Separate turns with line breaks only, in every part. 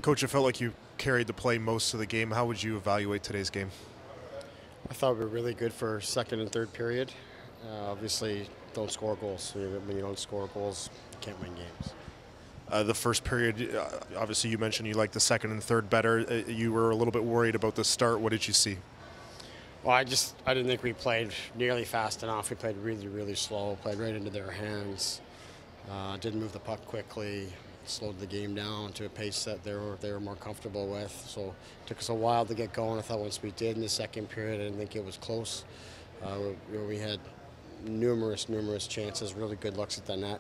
Coach, it felt like you carried the play most of the game. How would you evaluate today's game?
I thought we were really good for second and third period. Obviously, don't score goals. When you don't score goals, you can't win games.
The first period, obviously you mentioned you liked the second and third better. You were a little bit worried about the start. What did you see?
Well, I didn't think we played nearly fast enough. We played really, really slow, played right into their hands. Didn't move the puck quickly, slowed the game down to a pace that they were more comfortable with. So it took us a while to get going. I thought once we did in the second period, I didn't think it was close. We had numerous chances, really good looks at the net.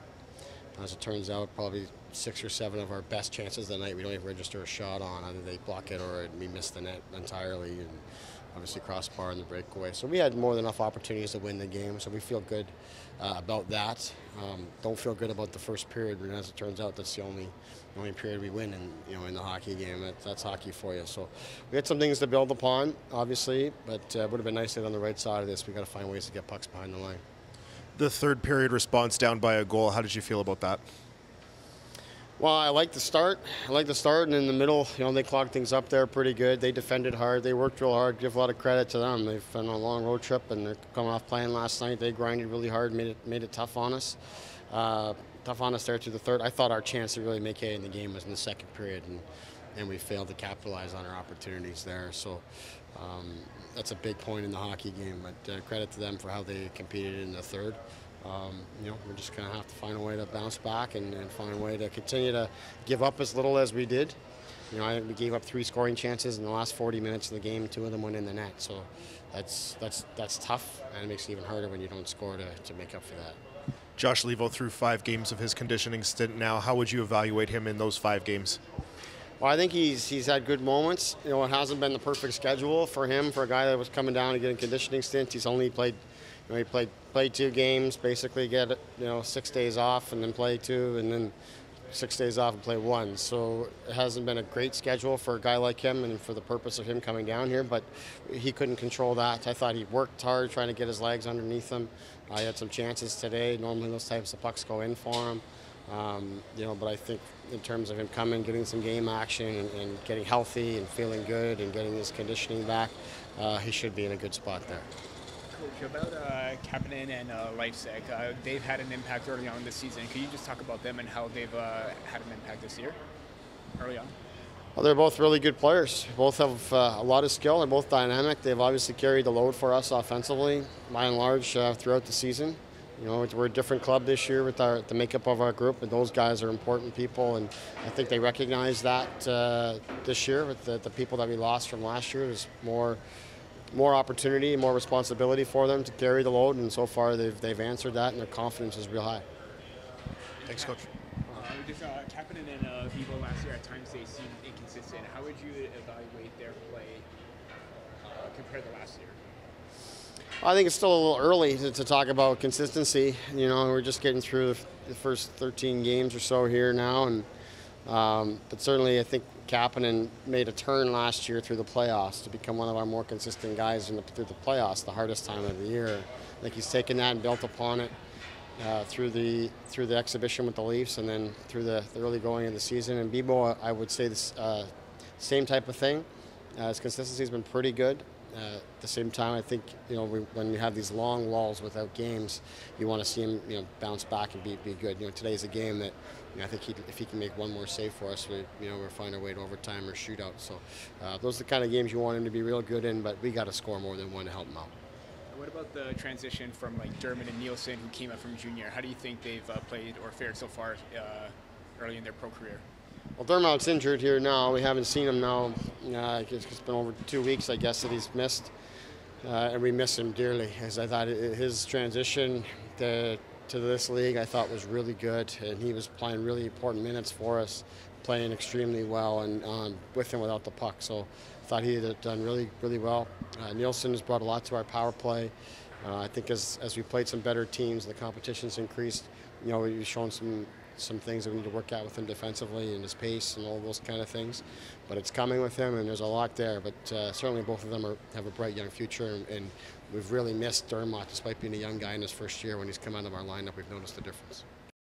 As it turns out, probably 6 or 7 of our best chances of the night we don't even register a shot on. Either they block it or we miss the net entirely, and obviously crossbar in the breakaway. So we had more than enough opportunities to win the game, so we feel good about that. Don't feel good about the first period, and as it turns out, that's the only period we win in the hockey game. That's hockey for you. So we had some things to build upon, obviously, but it would have been nice to get on the right side of this. We got to find ways to get pucks behind the line.
The third period response down by a goal, how did you feel about that?
Well, I like the start. And in the middle, they clogged things up there pretty good. They defended hard. They worked real hard. Give a lot of credit to them. They've been on a long road trip, and they're coming off playing last night. They grinded really hard, made it tough on us. Tough on us there through the third. I thought our chance to really make hay in the game was in the second period, and we failed to capitalize on our opportunities there. So that's a big point in the hockey game. But credit to them for how they competed in the third. We're just going to have to find a way to bounce back and find a way to continue to give up as little as we did. I think we gave up 3 scoring chances in the last 40 minutes of the game. 2 of them went in the net. So that's tough, and it makes it even harder when you don't score to make up for that.
Josh Levo through 5 games of his conditioning stint now. How would you evaluate him in those 5 games?
Well, I think he's had good moments. It hasn't been the perfect schedule for him, for a guy that was coming down to get a conditioning stint. He's only played, he played 2 games, basically get 6 days off and then play 2, and then 6 days off and play 1. So it hasn't been a great schedule for a guy like him and for the purpose of him coming down here, but he couldn't control that. I thought he worked hard trying to get his legs underneath him. He had some chances today. Normally those types of pucks go in for him. But I think in terms of him coming, getting some game action and getting healthy and feeling good and getting his conditioning back, he should be in a good spot there.
Coach, about Kapanen and Leipzig, they've had an impact early on this season. Can you just talk about them and how they've had an impact this year, early on?
Well, they're both really good players. Both have a lot of skill. They're both dynamic. They've obviously carried the load for us offensively, by and large, throughout the season. We're a different club this year with the makeup of our group, and those guys are important people, and I think they recognize that this year with the people that we lost from last year. There's more opportunity, more responsibility for them to carry the load, and so far they've answered that, and their confidence is real high.
Thanks, Coach.
Just Kapanen and Vivo last year, at times they seemed inconsistent. How would you evaluate their play compared to last year?
I think it's still a little early to talk about consistency. We're just getting through the first 13 games or so here now, and but certainly I think Kapanen made a turn last year through the playoffs to become one of our more consistent guys through the playoffs, the hardest time of the year. I think he's taken that and built upon it through the exhibition with the Leafs, and then through the early going of the season. And Bibo, I would say this same type of thing. His consistency has been pretty good. At the same time, I think when you have these long lulls without games, you want to see him bounce back and be good. Today's a game that I think if he can make one more save for us, we'll find our way to overtime or shootout. So those are the kind of games you want him to be real good in, but we got to score more than one to help him out.
What about the transition from Dermott and Nielsen, who came up from junior? How do you think they've played or fared so far early in their pro career?
Well, Dermott's injured here now. We haven't seen him now. It's been over 2 weeks, I guess, that he's missed. And we miss him dearly, as I thought his transition to this league, I thought, was really good. And he was playing really important minutes for us, playing extremely well, and with and without the puck. So I thought he had done really, really well. Nielsen has brought a lot to our power play. I think as we played some better teams, the competition's increased. We've shown some things that we need to work out with him defensively and his pace and all those kind of things. But it's coming with him, and there's a lot there. But certainly both of them have a bright young future, and we've really missed Dermott, despite being a young guy in his first year. When he's come out of our lineup, we've noticed the difference.